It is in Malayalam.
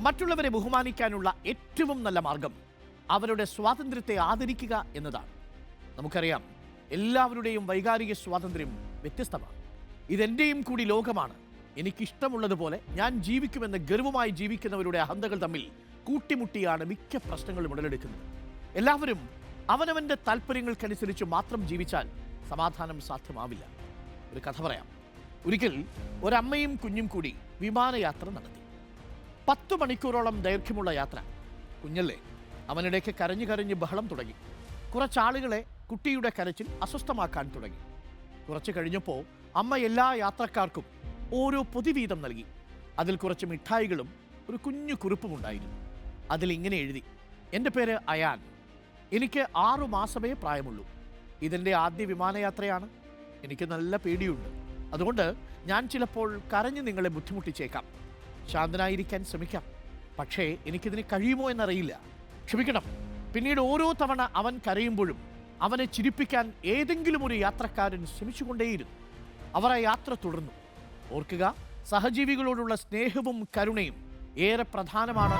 മറ്റുള്ളവരെ ബഹുമാനിക്കാനുള്ള ഏറ്റവും നല്ല മാർഗം അവരുടെ സ്വാതന്ത്ര്യത്തെ ആദരിക്കുക എന്നതാണ്. നമുക്കറിയാം, എല്ലാവരുടെയും വൈകാരിക സ്വാതന്ത്ര്യം വ്യത്യസ്തമാണ്. ഇതെൻ്റെയും കൂടി ലോകമാണ്, എനിക്കിഷ്ടമുള്ളതുപോലെ ഞാൻ ജീവിക്കുമെന്ന് ഗർവമായി ജീവിക്കുന്നവരുടെ അഹന്തകൾ തമ്മിൽ കൂട്ടിമുട്ടിയാണ് മിക്ക പ്രശ്നങ്ങളും ഉടലെടുക്കുന്നത്. എല്ലാവരും അവനവൻ്റെ താല്പര്യങ്ങൾക്കനുസരിച്ച് മാത്രം ജീവിച്ചാൽ സമാധാനം സാധ്യമാവില്ല. ഒരു കഥ പറയാം. ഒരിക്കൽ ഒരമ്മയും കുഞ്ഞും കൂടി വിമാനയാത്ര നടത്തി. 10 മണിക്കൂറോളം ദൈർഘ്യമുള്ള യാത്ര. കുഞ്ഞല്ലേ, അവനിടയ്ക്ക് കരഞ്ഞു കരഞ്ഞ് ബഹളം തുടങ്ങി. കുറച്ചാളുകളെ കുട്ടിയുടെ കരച്ചിൽ അസ്വസ്ഥമാക്കാൻ തുടങ്ങി. കുറച്ച് കഴിഞ്ഞപ്പോൾ അമ്മ എല്ലാ യാത്രക്കാർക്കും ഓരോ പൊതി വീതം നൽകി. അതിൽ കുറച്ച് മിഠായികളും ഒരു കുഞ്ഞു കുറിപ്പും ഉണ്ടായിരുന്നു. അതിലിങ്ങനെ എഴുതി: എൻ്റെ പേര് അയാൻ, എനിക്ക് 6 മാസമേ പ്രായമുള്ളൂ. ഇതെൻ്റെ ആദ്യ വിമാനയാത്രയാണ്. എനിക്ക് നല്ല പേടിയുണ്ട്. അതുകൊണ്ട് ഞാൻ ചിലപ്പോൾ കരഞ്ഞ് നിങ്ങളെ ബുദ്ധിമുട്ടിച്ചേക്കാം. ശാന്തനായിരിക്കാൻ ശ്രമിക്കാം. പക്ഷേ എനിക്കിതിന് കഴിയുമോ എന്നറിയില്ല. ക്ഷമിക്കണം. പിന്നീട് ഓരോ തവണ അവൻ കരയുമ്പോഴും അവനെ ചിരിപ്പിക്കാൻ ഏതെങ്കിലും ഒരു യാത്രക്കാരൻ ശ്രമിച്ചുകൊണ്ടേയിരുന്നു. അവർ ആ യാത്ര തുടർന്നു. ഓർക്കുക, സഹജീവികളോടുള്ള സ്നേഹവും കരുണയും ഏറെ പ്രധാനമാണ്.